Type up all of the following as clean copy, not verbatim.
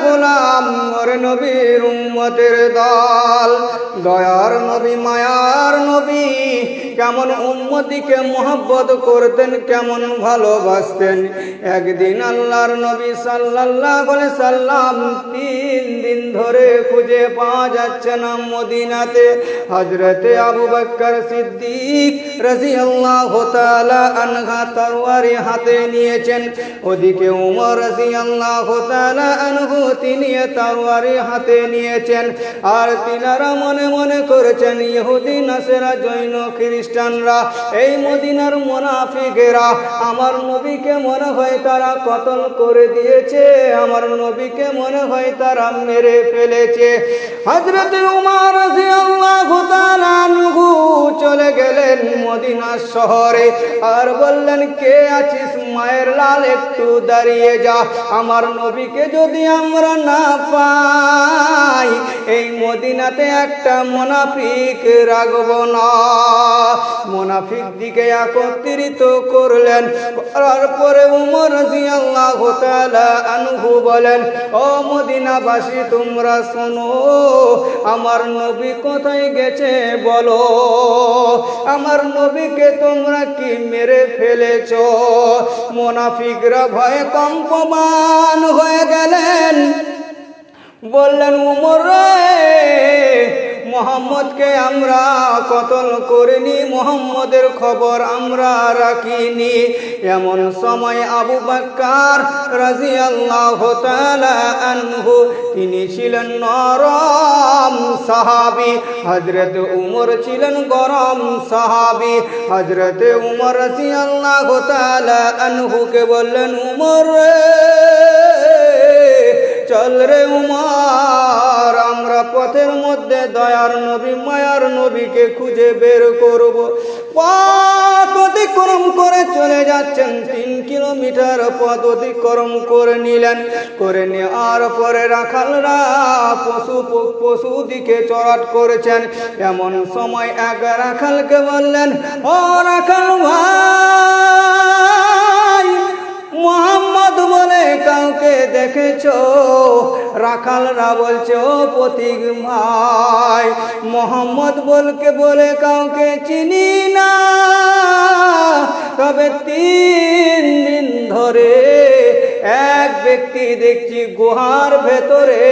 গোলাম ওরে নবীর উম্মতের দল দয়ার নবী মায়ার নবী কেমন উম্মতিকে মোহাব্বত করতেন কেমন ভালোবাসতেন একদিন আল্লাহর নবী সাল্লাল্লাহু আলাইহি সাল্লাম 3 দিন ধরে খুঁজে পাওয়া যাচ্ছে না মদিনাতে হযরতে আবু বকর সিদ্দিক রাদিয়াল্লাহু তাআলা আনহু তরবারি হাতে নিয়েছেন ওদিকে ওমর রাদিয়াল্লাহু তাআলা আনহু তিনি তরবারি হাতে নিয়েছেন আর তিনারা মনে মনে করেছেন ইহুদি নাসারা জৈন খ্রিস্টানরা এই মদিনার মুনাফিকেরা আমার নবীকে মনে হয় তারা কতল করে দিয়েছে আমার নবীকে মনে হয় তারা মেরে ফেলেছে হযরত উমর রাদিয়াল্লাহু তাআলা আনহু চলে গেলেন মদিনা শহরে আর বললেন কে আছিস মায়ের লাল একটু দাঁড়িয়ে যা আমার নবীকে যদি আমরা না পাই এই মদিনাতে একটা মুনাফিক রাখব না মুনাফিক দিকে একত্রিত করলেন করার পরে উমর রাদিয়াল্লাহু তাআলা আনহু বলেন ও মদিনাবাসী তোমরা শোনো আমার নবী কোথায় গেছে বলো আমার নবীকে তোমরা কি মেরে ফেলেছো মুনাফিকরা ভয়ে কম্পমান হয়ে গেলেন বললেন উমর রে মুহাম্মদকে আমরা কতল করিনি মুহাম্মদের খবর আমরা রাখিনি এমন সময় আবু বকর রাদিয়াল্লাহু তাআলা আনহু তিনি ছিলেন নরম সাহাবী হযরত উমর ছিলেন গরম সাহাবী হযরত উমর রাদিয়াল্লাহু তাআলা আনহুকে বললেন উমর রে চল রে উমর আমরা পথের মধ্যে দয়ার নবী মায়ার নবীকে খুঁজে বের করব পথ অতিক্রম করে চলে যাচ্ছেন 3 কিলোমিটার পথ অতিক্রম করে নিলেন করে নেওয়ার পরে রাখালরা পশু দিকে চড়াট করেছেন এমন সময় এক রাখালকে বললেন ও রাখাল ভাই মুহাম্মদ বলে কাউকে দেখেছো রাখালরা বলছে ও পথিক ভাই মুহাম্মদ বলে কাউকে চিনি না তবে 3 দিন ধরে এক ব্যক্তি দেখছি গুহার ভেতরে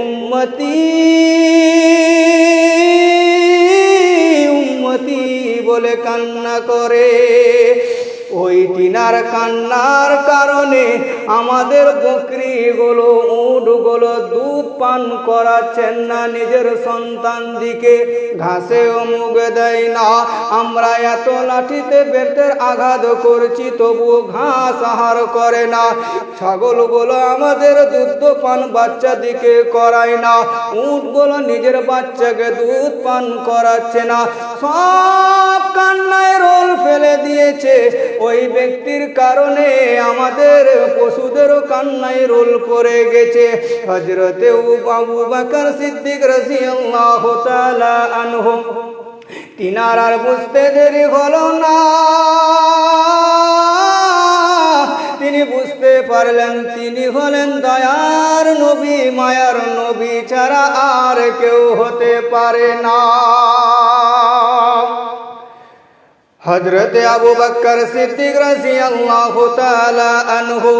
উম্মতি উম্মতি বলে কান্না করে ওই তিনার কান্নার কারণে আমাদের বকরিগুলো উটগুলো দুধ পান করাচ্ছেন না নিজের সন্তান দিকে ঘাসেও মুখ দেয় না আমরা এত লাঠিতে বেতের আঘাত করছি তবুও ঘাস আহার করে না ছাগলগুলো আমাদের দুধ পান বাচ্চা দিকে করায় না উটগুলো নিজের বাচ্চাকে দুধ পান করাচ্ছে না সব কান্নায় রোল ফেলে দিয়েছে ওই ব্যক্তির কারণে আমাদের পশুদেরও কান্নায় রোল পড়ে গেছে হযরতে আবু বকর সিদ্দিক রাদিয়াল্লাহু তাআলা আনহু তিনার আর বুঝতে দেরি হলো না তিনি বুঝতে পারলেন তিনি হলেন দয়ার নবী মায়ার নবী ছাড়া আর কেউ হতে পারে না হযরতে আবু বকর সিদ্দিক রাদিয়াল্লাহু তাআলা আনহু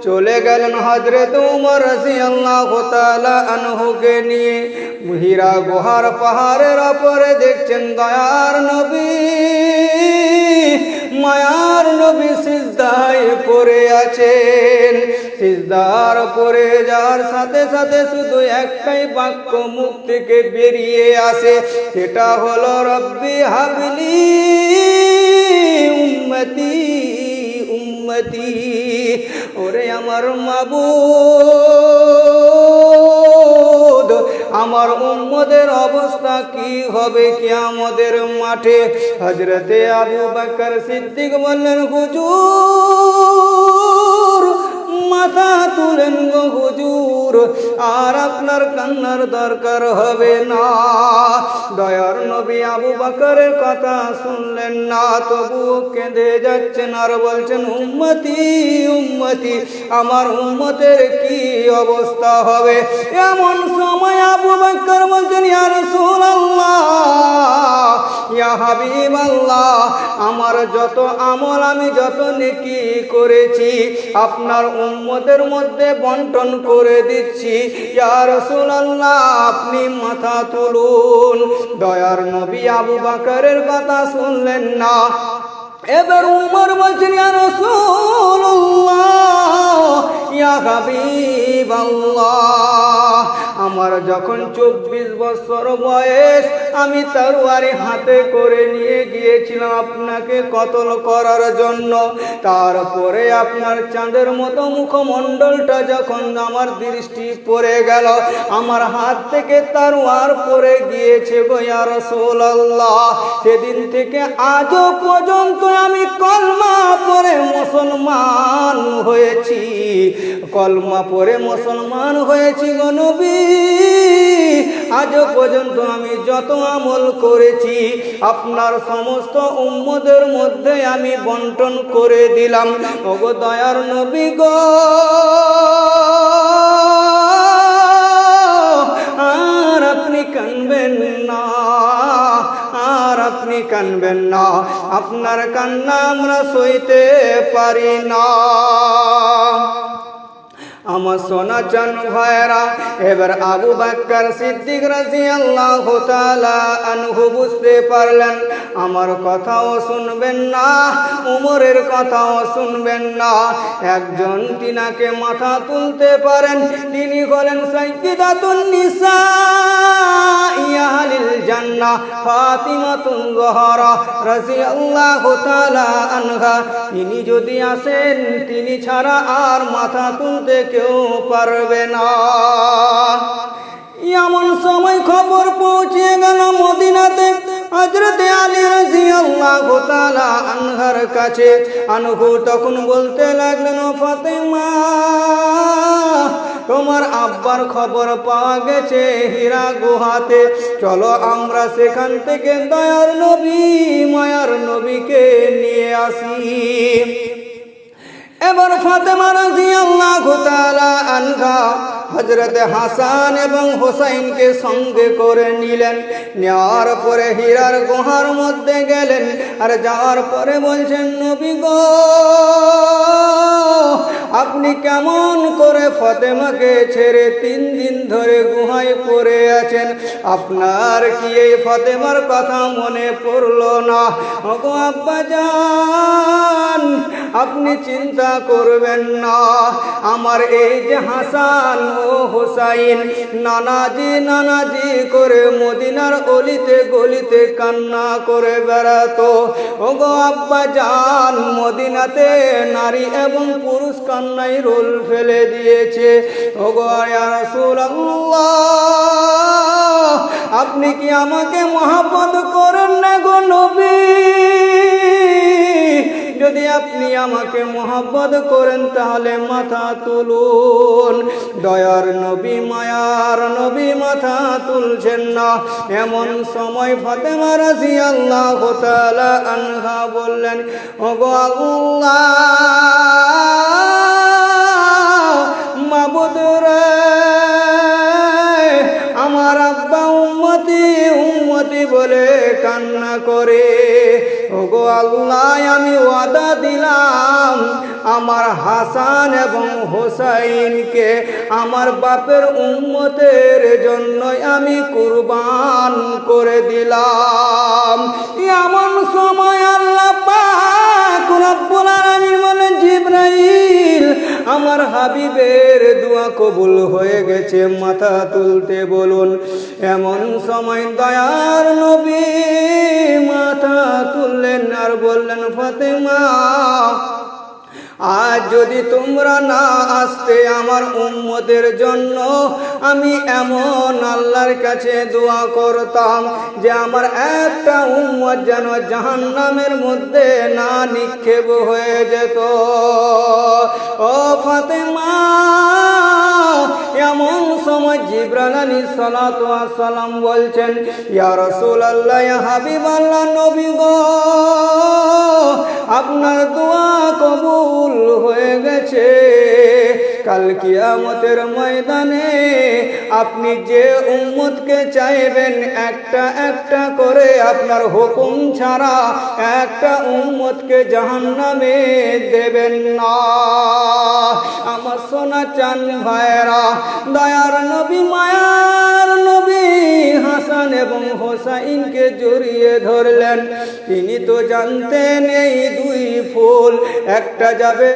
চলে গেলেন হযরত উমর রাদিয়াল্লাহু তাআলা আনহুকে নিয়ে হিরা গুহার পাহাড়ের উপরে দেখছেন দয়ার নবী মায়ার নবী সিজদায় পড়ে আছেন সিজদার পড়ে যাওয়ার সাথে সাথে শুধু একটাই বাক্য মুখ থেকে বেরিয়ে আসে সেটা হলো রব্বি হাবলি উম্মতি উম্মতি ওরে আমার মাবুদ আমার উম্মতের অবস্থা কি হবে কিয়ামতের মাঠে হযরতে আবু বকর সিদ্দিক বললেন হুজুর মাথা তুলেন গো হুজুর দূর, আর আপনার কান্নার দরকার হবে না। দয়ার নবী আবু বকরের কথা শুনলেন না, তবুও কেঁদে যাচ্ছেন আর বলছেন, উম্মতি উম্মতি, আমার উম্মতের কি অবস্থা হবে। এমন সময় আবু বকর বলছেন, ইয়া রাসূলুল্লাহ, ইয়া হাবিবাল্লাহ, আমার যত আমল, আমি যত নেকি করেছি আপনার উম্মতের মধ্যে বন্টন করে দিচ্ছি। ইয়া রাসূলুল্লাহ, আপনি মাথা তুলুন। দয়ার নবী আবু বকরের কথা শুনলেন না। এবার উমর বলছেন, ইয়া রাসূলুল্লাহ, ইয়া হাবিবাল্লাহ, আমার যখন 24 বছর বয়স, আমি তরবারি হাতে করে নিয়ে গিয়েছিলাম আপনাকে কতল করার জন্য। তারপরে আপনার চাঁদের মতো মুখমণ্ডলটা যখন আমার দৃষ্টি পড়ে গেল, আমার হাত থেকে তরবার পড়ে গিয়েছে গো ইয়া রাসূলুল্লাহ। সেদিন থেকে আজও পর্যন্ত আমি কলমা পড়ে মুসলমান হয়েছি, কলমা পড়ে মুসলমান হয়েছি গো নবী। আজও পর্যন্ত আমি যত আমল করেছি আপনার সমস্ত উম্মতের মধ্যে আমি বন্টন করে দিলাম। ওগো দয়ার নবী গো, আর আপনি কাঁদবেন না, আর আপনি কাঁদবেন না, আপনার কান্না আমরা সইতে পারি না। আমার সোনা চান ভাইরা, এবার আবু বকর সিদ্দিক রাদিয়াল্লাহু তাআলা আনহু বুঝতে পারলেন আমার কথাও শুনবেন না, উমরের কথাও শুনবেন না। একজন তিনাকে মাথা তুলতে পারেন, তিনি হলেন সাইয়্যিদাতুন নিসা আহলিল জান্নাহ ফাতিমাতুল জোহরা রাদিয়াল্লাহু তাআলা আনহা। তিনি যদি আসেন, তিনি ছাড়া আর মাথা তুলতে কেউ পারবে না। এমন সময় খবর পৌঁছে গেল মদিনাতে হযরতে আলী রাদিয়াল্লাহু তাআলা আনহার কাছে। আনহু তখন বলতে লাগলেন, ও ফাতেমা, তোমার আব্বার খবর পাওয়া গেছে হীরা গুহাতে, চলো আমরা সেখান থেকে দয়ার নবী মায়ার নবীকে নিয়ে আসি। এবার ফাতেমা রাদিয়াল্লাহু তাআলা আনহা হযরত হাসান এবং হুসাইনকে সঙ্গে করে নিলেন। নেওয়ার পরে হীরার গুহার মধ্যে গেলেন, আর যাওয়ার পরে বলছেন, নবী গো, আপনি কেমন করে ফাতেমাকে ছেড়ে 3 দিন ধরে গুহায় পড়ে আছেন? আপনার কি এই ফাতেমার কথা মনে পড়লো না? ওগো আব্বাজান, আপনি চিন্তা করবেন না, আমার এই যে হাসান ও হুসাইন নানাজি নানাজি করে মদিনার অলিতে গলিতে কান্না করে বেড়াতো। ওগো আব্বাজান, মদিনাতে নারী এবং পুরুষ কান্নায় রোল ফেলে দিয়েছে। ওগো ইয়া রাসূলুল্লাহ, আপনি কি আমাকে মহব্বত করেন না গো নবী? যদি আপনি আমাকে মহব্বত করেন তাহলে মাথা তুলুন। দয়ার নবী মায়ার নবী মাথা তুলছেন না। এমন সময় ফাতেমা রাদিয়াল্লাহু তাআলা আনহা বললেন, ওগো আল্লাহ, মাবুদ রে, আমার আব্বা উম্মতি উম্মতি বলে কান্না করে। ওগো আল্লাহ, আমি ওয়াদা দিলাম আমার হাসান এবং হুসাইনকে আমার বাপের উম্মতের জন্য আমি কুরবান করে দিলাম। এমন সময় আল্লাহ পাক রব্বুল আলামিন বলেন, জিবরাইল, আমার হাবিবের দোয়া কবুল হয়ে গেছে, মাথা তুলতে বলুন। এমন সময় দয়ার নবী মাথা তুললেন আর বললেন, ফাতেমা, আজ যদি তোমরা না আসতে আমার উম্মতের জন্য, আমি এমন আল্লাহর কাছে দোয়া করতাম যে আমার একটা উম্মত যেন জাহান্নামের মধ্যে না নিক্ষেপ হয়ে যেত। ও ফাতেমা, এমন সময় জিবরাইল আলাইহিস সালাতু ওয়াস সালাম বলছেন, ইয়া রাসূলুল্লাহ, ইয়া হাবিবাল্লাহ, নবী গো, আপনার দোয়া কবুল হয়ে গেছে। কাল কিয়ামতের ময়দানে আপনি যে উম্মতকে চাইবেন একটা একটা করে, আপনার হুকুম ছাড়া একটা উম্মতকে জাহান্নামে দেবেন না। আমার সোনা চান ভাইরা, দয়ার নবী, মায়ার নবী হাসান এবং হোসাইনকে জড়িয়ে ধরলেন। তিনি তো জানতেন এই দুই ফুল, একটা যাবে